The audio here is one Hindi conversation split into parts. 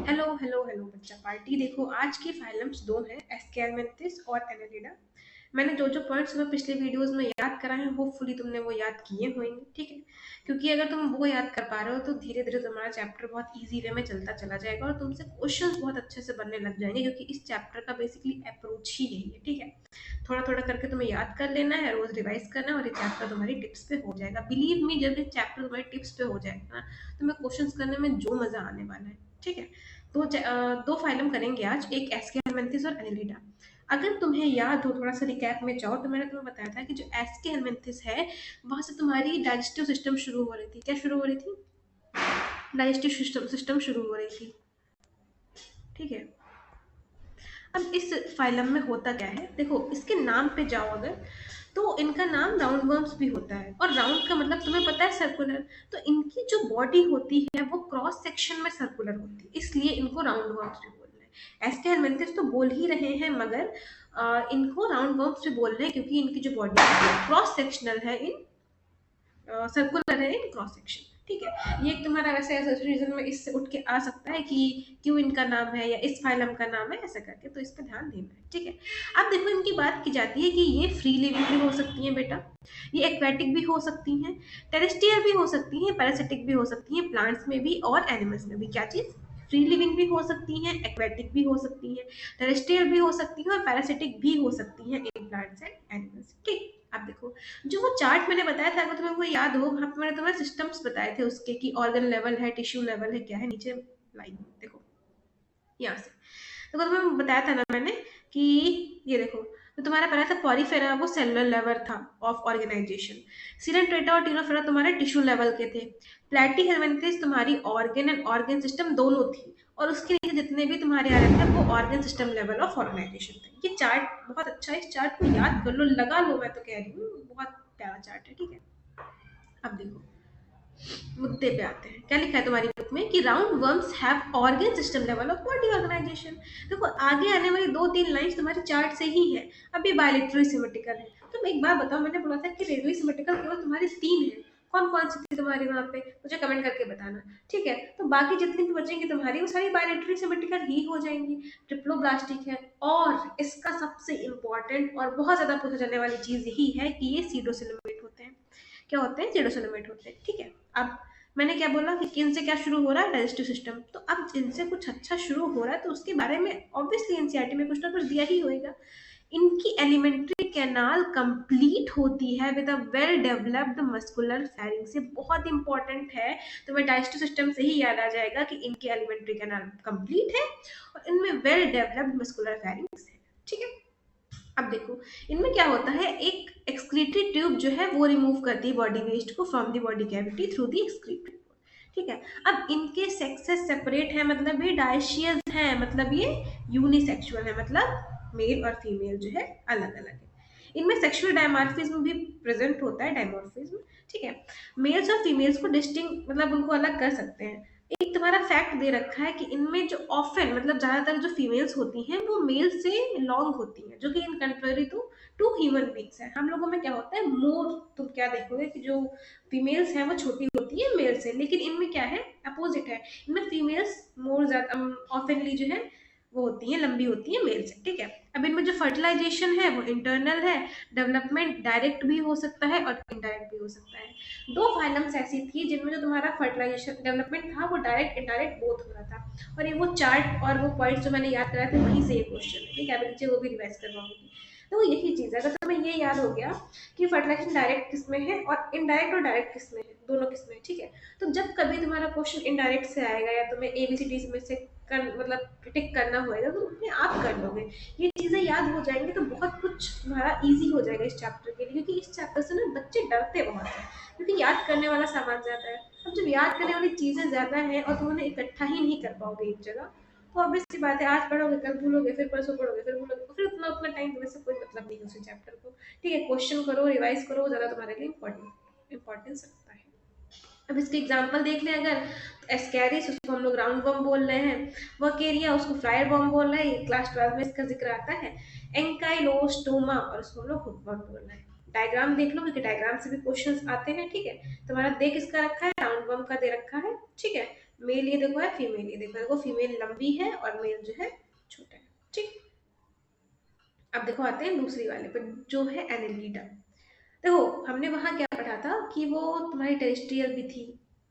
हेलो हेलो हेलो बच्चा पार्टी। देखो आज की फाइलम्स दो हैं, एस्केलमेंथिस और एनेलिडा। मैंने जो जो पॉइंट्स तुम्हें पिछले वीडियोस में याद कराए हैं होपफुली तुमने वो याद किए होंगे, ठीक है। क्योंकि अगर तुम वो याद कर पा रहे हो तो धीरे धीरे तुम्हारा चैप्टर बहुत इजी वे में चलता चला जाएगा और तुमसे क्वेश्चंस बहुत अच्छे से बनने लग जाएंगे, क्योंकि इस चैप्टर का बेसिकली अप्रोच ही यही है, ठीक है। थोड़ा थोड़ा करके तुम्हें याद कर लेना है, रोज रिवाइज करना है और ये चैप्टर तुम्हारी टिप्स पे हो जाएगा। बिलीव मी, जब ये चैप्टर तुम्हारी टिप्स पे हो जाएगा ना, तुम्हें क्वेश्चंस करने में जो मजा आने वाला है, ठीक है। तो दो फाइलम करेंगे आज, एक एस्केलमेंथिस और एनिलिडा। अगर तुम्हें याद हो, थोड़ा सा रिकैप में जाओ, तो मैंने तुम्हें बताया था कि जो एस्केलमेंथिस है वहां से तुम्हारी डाइजेस्टिव सिस्टम शुरू हो रही थी। क्या शुरू हो रही थी? डाइजेस्टिव सिस्टम सिस्टम शुरू हो रही थी, ठीक है। अब इस फाइलम में होता क्या है, देखो इसके नाम पे जाओ अगर, तो इनका नाम राउंड वर्म्स भी होता है। और राउंड का मतलब तुम्हें पता है, सर्कुलर। तो इनकी जो बॉडी होती है वो क्रॉस सेक्शन में सर्कुलर होती है, इसलिए इनको राउंड वर्म्स भी बोल रहे हैं। एस्केलमेंथिस तो बोल ही रहे हैं, मगर इनको राउंड वर्म्स भी बोल रहे हैं क्योंकि इनकी जो बॉडी है क्रॉस सेक्शनल है, इन सर्कुलर है इन क्रॉस सेक्शन, ठीक है। ये एक तुम्हारा वैसे ऐसा रीजन में इससे उठ के आ सकता है कि क्यों इनका नाम है या इस फाइलम का नाम है, ऐसा करके, तो इस पर ध्यान देना है, ठीक है। अब देखो इनकी बात की जाती है कि ये फ्री लिविंग भी हो सकती हैं बेटा, ये एक्वेटिक भी हो सकती हैं, टेरेस्ट्रियल भी हो सकती हैं, पैरासिटिक भी हो सकती हैं, प्लांट्स में भी और एनिमल्स में भी। क्या चीज? फ्री लिविंग भी हो सकती हैं, एक्वेटिक भी हो सकती हैं, टेरेस्ट्रियल भी हो सकती हैं और पैरासिटिक भी हो सकती हैं इन प्लांट्स एंड एनिमल्स, ठीक। अब देखो, जो वो चार्ट मैंने बताया था, अगर तुम्हें वो याद हो, वहां पे मैंने तुम्हें सिस्टम्स बताए थे उसके कि ऑर्गन लेवल है, टिश्यू लेवल है, क्या है, नीचे लाइन देखो यहाँ से। तो तुम्हें बताया था ना मैंने कि ये देखो, तो तुम्हारा पहला था पॉरीफेरा, वो सेलुलर लेवल था ऑफ ऑर्गेनाइजेशन। सीरेंट्रेटा और टीरोफेरा तुम्हारे टिश्यू लेवल के थे। प्लेटी हेलमिन्थिस तुम्हारी ऑर्गन एंड ऑर्गन सिस्टम दोनों थी, और उसके नीचे जितने भी तुम्हारे आ रहे थे वो organ system level of organization थे। ये चार्ट बहुत अच्छा है, इस चार्ट को याद कर लो, लगा लो, मैं तो कह रही हूँ बहुत प्यारा चार्ट है, ठीक है। अब देखो मुद्दे पे आते हैं, क्या लिखा है तुम्हारी बुक में कि round worms have organ system level of body organization. देखो आगे आने वाली दो तीन लाइंस तुम्हारी चार्ट से ही है। अब ये बायलेटरली सिमेट्रिकल है। तुम एक बार बताओ, मैंने बोला था कि रेडियली सिमेट्रिकल केवल तुम्हारी तीन है, कौन कौन सी थी तुम्हारी वहां पे, मुझे कमेंट करके बताना, ठीक है। तो बाकी जितनी भी बचेंगी तुम्हारी वो सारी बायलेटरली सिमेट्रिकल ही हो जाएंगी। ट्रिप्लोब्लास्टिक है, और इसका सबसे इंपॉर्टेंट और बहुत ज्यादा पूछा जाने वाली चीज यही है कि ये सीडोसिनेमेट होते हैं। क्या होते हैं? सीडोसिनेमेट होते हैं, ठीक है। अब मैंने क्या बोला कि किन से क्या शुरू हो रहा है? Digestive system. तो अब जिनसे कुछ अच्छा शुरू हो रहा है तो उसके बारे में ऑब्वियसली एनसीईआरटी में कुछ ना कुछ दिया ही होगा। इनकी एलिमेंट्री कैनाल कंप्लीट होती है with a well developed muscular pharynx. ये बहुत इंपॉर्टेंट है, तुम्हें डाइजेस्टिव सिस्टम से ही याद आ जाएगा कि इनकी एलिमेंट्री कैनाल कंप्लीट है और इनमें वेल डेवलप्ड मस्कुलर फेरिंग्स है, ठीक है। अब देखो इनमें क्या होता है, एक एक्सक्रीटरी ट्यूब जो है वो रिमूव करती है बॉडी वेस्ट को from the body cavity through the excretory, ठीक है। अब इनके सेक्सेस सेपरेट है, मतलब ये डायशियस है, मतलब ये यूनिसेक्सुअल है, मतलब मेल और फीमेल जो है अलग अलग है। इनमें सेक्सुअल डायमॉर्फिज्म भी प्रेजेंट होता है, डायमॉर्फिज्म, ठीक है। मेल्स और फीमेल्स को डिस्टिंग मतलब उनको अलग कर सकते हैं। एक तुम्हारा फैक्ट दे रखा है कि इनमें जो ऑफन मतलब ज्यादातर जो फीमेल्स होती हैं वो मेल से लॉन्ग होती हैं, जो कि in contrary to human beings है। हम लोगों में क्या होता है, मोर, तुम क्या देखोगे कि जो फीमेल्स हैं वो छोटी होती है मेल से, लेकिन इनमें क्या है, अपोजिट है। इनमें फीमेल्स मोर ज्यादा ऑफनली जो है वो होती है, लंबी होती है मेल से, ठीक है। अब इनमें जो फर्टिलाइजेशन है वो इंटरनल है, डेवलपमेंट डायरेक्ट भी हो सकता है और इनडायरेक्ट भी हो सकता है। दो फाइलम्स ऐसी थी जिनमें जो तुम्हारा फर्टिलाइजेशन डेवलपमेंट था वो डायरेक्ट इनडायरेक्ट बोथ हो रहा था, और ये वो चार्ट और वो पॉइंट जो मैंने याद कराए थे वहीं से ये क्वेश्चन है, ठीक है। अभी नीचे वो भी रिवाइज करवाऊंगी। तो यही चीज है, अगर तुम्हें ये याद हो गया कि फर्टिलाइजेशन डायरेक्ट किस में है और इनडायरेक्ट और डायरेक्ट किस में है, दोनों किस में है, ठीक है। तो जब कभी तुम्हारा क्वेश्चन इनडायरेक्ट से आएगा या तुम्हें एबीसीडी में से मतलब टिक करना होगा तो अपने आप कर लोगे। ये चीजें याद हो जाएंगी तो बहुत कुछ तुम्हारा इजी हो जाएगा इस चैप्टर के लिए, क्योंकि इस चैप्टर से ना बच्चे डरते बहुत हैं, क्योंकि याद करने वाला सामान ज्यादा है। अब जब याद करने वाली चीजें ज्यादा है और तुम उन्हें इकट्ठा ही नहीं कर पाओगे एक जगह, तो ऑब्वियस सी बात है, आज पढ़ोगे कल भूलोगे, फिर परसों पढ़ोगे फिर भूलोगे, तो फिर उतना उतना टाइम देने से कोई मतलब नहीं है उसी चैप्टर को, ठीक है। क्वेश्चन करो, रिवाइज करो, ज्यादा तुम्हारे लिए इंपॉर्टेंस रखता है। अब इसके एग्जाम्पल देख लें अगर, तो एस्कैरिस उसको हम लोग राउंड बम बोल रहे हैं, वकेरिया उसको फ्लायर बम बोल रहे हैं, क्लास 12 में इसका जिक्र आता है। एंकाइलोस्टोमा और उसको हम लोग हुक बम बोल रहे हैं। डायग्राम देख लो, क्योंकि डायग्राम से भी क्वेश्चंस आते हैं, ठीक है। तुम्हारा देख इसका रखा है, राउंड बम का दे रखा है, ठीक है। मेल ये देखो है, फीमेल ये देखो फीमेल लंबी है और मेल जो है छोटा है। ठीक, अब देखो आते हैं दूसरी वाले पर जो है एनेलिडा। देखो हमने वहां क्या पढ़ा था कि वो तुम्हारी टेरेस्ट्रियल भी थी,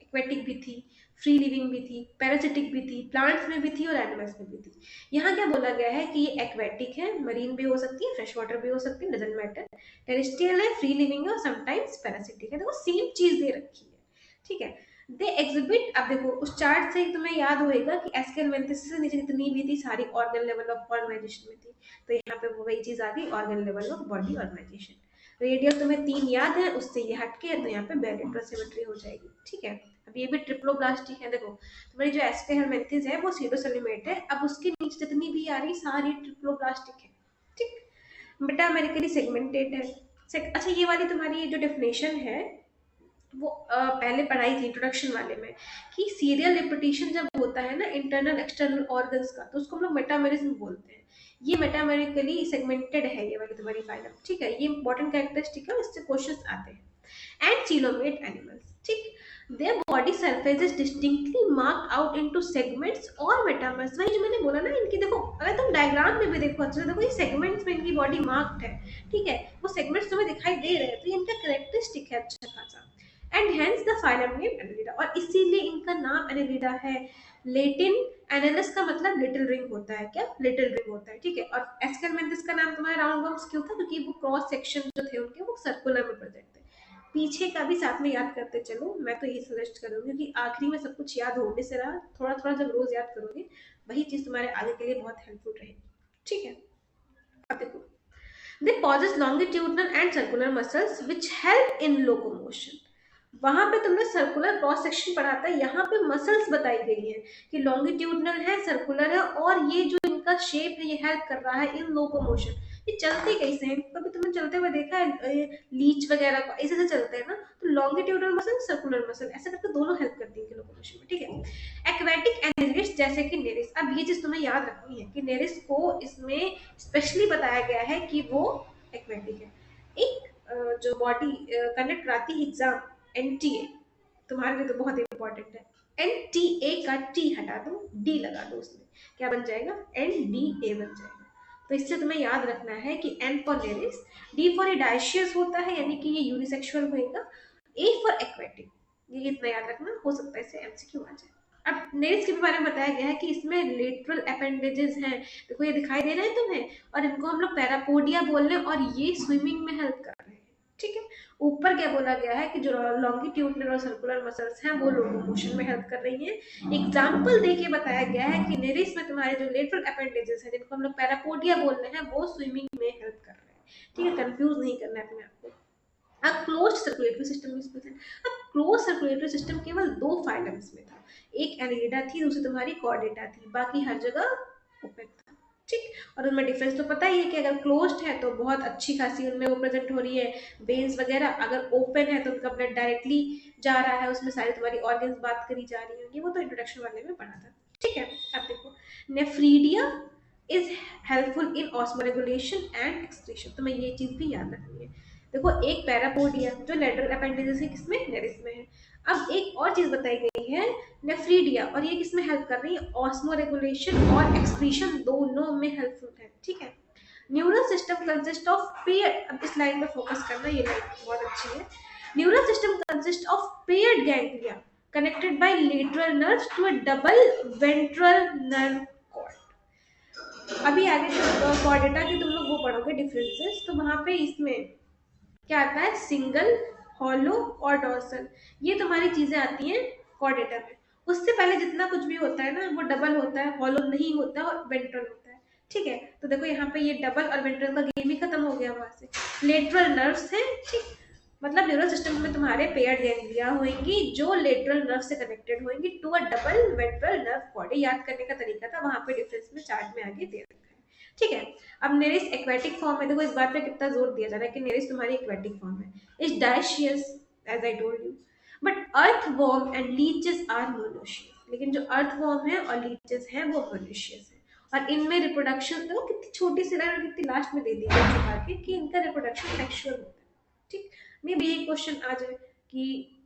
एक्वेटिक भी थी, फ्री लिविंग भी थी, पैरासिटिक भी थी, प्लांट्स में भी थी और एनिमल्स में भी थी। यहाँ क्या बोला गया है कि ये एक्वेटिक है, मरीन भी हो सकती है, फ्रेश वाटर भी हो सकती है, डजंट मैटर। टेरेस्ट्रियल है, फ्री लिविंग है और समटाइम्स पैरासिटिक है। देखो सेम चीज दे रखी है, ठीक है। दे एग्जिबिट, अब देखो उस चार्ट से तुम्हें याद होएगा कि एस्केल मेंथिस से नीचे जितनी भी थी सारी ऑर्गन लेवल ऑफ ऑर्गेनाइजेशन में थी, तो यहाँ पे वो वही चीज आ गई, organ level of body organization. Radial तुम्हें 3 याद है, उससे ये हटके है तो यहाँ पे बैलेंट्रल सिमेट्री हो जाएगी, ठीक है। अब ये भी ट्रिप्लोब्लास्टिक है। देखो तुम्हारी जो एस्केलमेंथिस है वो सीडोसोलिमेट है, अब उसके नीचे जितनी भी आ रही सारी ट्रिप्लोब्लास्टिक है, ठीक। मेटामेरिकली सेगमेंटेड है। अच्छा ये वाली तुम्हारी जो डेफिनेशन है वो पहले पढ़ाई थी इंट्रोडक्शन वाले में, कि सीरियल रिपीटिशन जब होता है ना इंटरनल एक्सटर्नल ऑर्गन्स का, तो उसको हम लोग मेटामेरिज्म बोलते हैं। ये मेटामेरिकली सेगमेंटेड है ये वाली तुम्हारी फाइलम, ठीक है। ये इंपॉर्टेंट कैरेक्टरिस्टिक है, इससे क्वेश्चंस आते हैं। एंड चीलोमेट एनिमल्स, ठीक। Their body surface is distinctly marked out into segments और मेटामर्स। वही जो मैंने बोला ना, इनकी देखो अगर तुम डायग्राम में भी देखो अच्छे से, देखो ये सेगमेंट्स में इनकी बॉडी मार्क्ड है, ठीक है। वो सेगमेंट्स तुम्हें दिखाई दे रहे हैं, तो ये इनका कैरेक्टरिस्टिक है अच्छा खासा। And hence the phylum name Annelida, और इसीलिए इनका नाम एनेलिडा है। लेटिन एनालिस का मतलब लिटिल रिंग होता है, क्या लिटिल रिंग होता है, ठीक है। और एस्केलमेंथिस का नाम तुम्हारा राउंड बॉक्स क्यों था, क्योंकि वो क्रॉस सेक्शन जो थे उनके वो सर्कुलर में प्रेजेंट थे। पीछे का भी साथ में याद करते चलो, मैं तो यही सजेस्ट करूंगी कि आखिरी में सब कुछ याद होने से रहा, थोड़ा थोड़ा जब रोज याद करोगे वही चीज तुम्हारे आगे के लिए बहुत हेल्पफुल रहेगी, ठीक है। अब देखो, they possess longitudinal and circular muscles which help in locomotion। वहां पे तुमने सर्कुलर क्रॉस सेक्शन पढ़ा था, यहाँ पे मसल्स बताई गई है कि लॉन्गिट्यूडनल है, सर्कुलर है, और ये जो इनका शेप है ये हेल्प कर रहा है इन लोकोमोशन। ये चलते कैसे हैं, कभी तुमने चलते हुए देखा है लीच वगैरह को ऐसे से चलते हैं ना, तो लॉन्गिट्यूडनल मसल सर्कुलर मसल ऐसे करके दोनों हेल्प करती है लोकोमोशन में, ठीक है। एक्वेटिक एनिलिड्स जैसे कि नेरिस, अब ये चीज तुम्हें याद रखनी है कि नेरिस को इसमें स्पेशली बताया गया है कि वो एक्वेटिक है। एक जो बॉडी कनेक्ट कराती है एग्जाम, एनटीए, तुम्हारे लिए तो बहुत इंपॉर्टेंट है। एनटीए का टी हटा दो, डी लगा दो उसमें, क्या बन जाएगा, एनडीए बन जाएगा। तो इससे तुम्हें याद रखना है कि N for Nereis, D for dioecious होता है यानी कि ये यूनिसेक्सुअल होएगा, ए फॉर एक्वेटिक, ये इतना याद रखना, हो सकता है इससे एमसीक्यू आ जाए। अब नेल्स के बारे में बताया गया है कि इसमें लेटरल अपेंडेजेस हैं, देखो ये दिखाई दे रहे हैं तुम्हें, और इनको हम लोग पैरापोडिया बोल रहे हैं, और ये स्विमिंग में हेल्प कर रहे हैं, ठीक है। ऊपर क्या बोला गया है कि जो लॉन्गिट्यूडनल और सर्कुलर मसल्स हैं वो लोकोमोशन में हेल्प कर रही हैं। एग्जाम्पल दे के बताया गया है कि नेरिस में तुम्हारे जो लेटरल अपेंडेजेस हैं जिनको हम लोग पैरापोडिया बोल रहे हैं वो स्विमिंग में हेल्प कर रहे हैं, ठीक है। कंफ्यूज नहीं करना है अपने आप को। अब closed circulatory system is present. अब क्लोज सर्कुलेटरी सिस्टम केवल 2 फाइलम्स में था, एक एनिलिडा थी, दूसरी तुम्हारी कॉर्डेटा थी, बाकी हर जगह ओपन था, ठीक। और उनमें डिफरेंस तो पता ही है कि अगर क्लोज्ड है तो बहुत अच्छी खासी उनमें वो प्रेजेंट हो रही है वेन्स वगैरह, अगर ओपन है तो उनका ब्लड डायरेक्टली जा रहा है, उसमें सारी तुम्हारी ऑर्गन्स बात करी जा रही होंगी, वो तो इंट्रोडक्शन वाले में पढ़ा था, ठीक है। अब देखो, nephridia is helpful in osmoregulation and excretion, तुम्हें ये चीज भी याद रखनी है। देखो एक पैरापोडिया जो लेटरल अपेंडेजेस है किसमें, नेरिस में है। अब एक और चीज बताई गई है नेफ्रीडिया, और ये किसमें हेल्प कर रही है, ऑस्मो रेगुलेशन और एक्सक्रीशन दोनों में हेल्पफुल है, ठीक है। Neural system consist of pair, अब इस लाइन पे फोकस करना, ये लाइन बहुत अच्छी है। Neural system consist of paired ganglia connected by lateral nerves to a double ventral nerve cord. अभी आगे कॉर्डेटा के तुम लोग वो पढ़ोगे डिफरेंसेस, तो वहां पे इसमें क्या आता है, सिंगल, हॉलो और डॉर्सल, ये तुम्हारी चीजें आती हैं कॉर्डेटा में। उससे पहले जितना कुछ भी होता है ना वो डबल होता है, हॉलो नहीं होता और वेंट्रल होता है, ठीक है। तो देखो यहाँ पे ये डबल और वेंट्रल का गेम ही खत्म हो गया वहां से। लेटरल नर्व्स हैं, ठीक, मतलब न्यूरल सिस्टम में तुम्हारे पेयर्ड गैंग्लिया होंगी जो लेटरल नर्व से कनेक्टेड होंगी to a double ventral nerve cord. याद करने का तरीका था, वहां पे डिफरेंस में चार्ट में आगे दे रखा है, ठीक है। अब नेरिस एक्वेटिक फॉर्म है, देखो इस बात पे कितना जोर दिया जा रहा है कि नेरिस तुम्हारी एक्वेटिक फॉर्म है, is dioecious as I told you, but earthworm and leeches are monoecious. लेकिन जो अर्थवॉर्म है और लीचेस हैं वो मोनोशियस है, और इनमें रिप्रोडक्शन देखो कितनी छोटी सी लाइन कितनी लास्ट में दे दी है छुपा के कि इनका रिप्रोडक्शन सेक्सुअल होता है, ठीक। मे बी एक क्वेश्चन आ जाए कि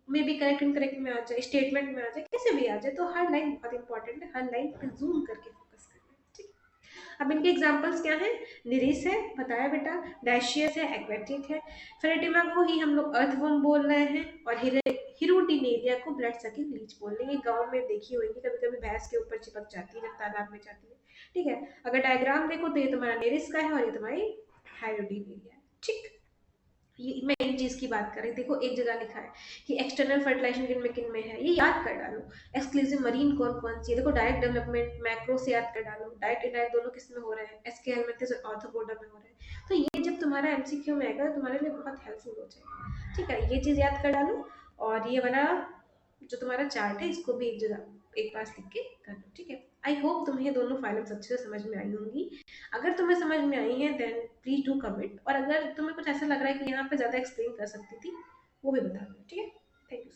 मे बी करेक्ट इनकरेक्ट में आ जाए, स्टेटमेंट में आ जाए, कैसे भी आ जाए, तो हर लाइन बहुत इंपॉर्टेंट है, हर लाइन पे जूम करके फोकस करना है, ठीक है। अब इनके एग्जांपल्स क्या हैं? निरिस है, बताया बेटा, डैशियस है, एक्वेटिक है, फेरेटिमा को ही हम लोग अर्थवर्म बोल रहे हैं, और हिरुटिनेरिया को ब्लड सकिंग लीच बोल रहे हैं। ये गाँव में देखी होगी, कभी कभी भैंस के ऊपर चिपक जाती है जब तालाब में जाती है, ठीक है। अगर डायग्राम देखो तो ये तुम्हारा निरिस का है और ये तुम्हारी हाइड्रोटीनेरिया है, ठीक। ये मैं एक चीज की बात कर रही, देखो एक जगह लिखा है कि एक्सटर्नल फर्टिलाइजेशन किन में है, ये याद कर डालो। एक्सक्लूसिव मरीन कौन कौन सी है, देखो डायरेक्ट डेवलपमेंट मैक्रो से याद कर डालो, डायरेक्ट इनडायरेक्ट दोनों किस में हो रहे हैं, एसके हेलमिंथेस और ऑर्थोपोडा में हो रहे हैं। तो ये जब तुम्हारा एमसीक्यू में आएगा तो तुम्हारे लिए बहुत हेल्पफुल हो जाएगा, ठीक है। ये चीज याद कर डालो, और ये वाला जो तुम्हारा चार्ट है इसको भी एक जगह एक पास लिख के कर लो, ठीक है। आई होप तुम्हें दोनों फाइल्स अच्छे से समझ में आई होंगी। अगर तुम्हें समझ में आई है देन प्लीज डू कमेंट, और अगर तुम्हें कुछ ऐसा लग रहा है कि यहाँ पे ज़्यादा एक्सप्लेन कर सकती थी, वो भी बता दो, ठीक है। Thank you.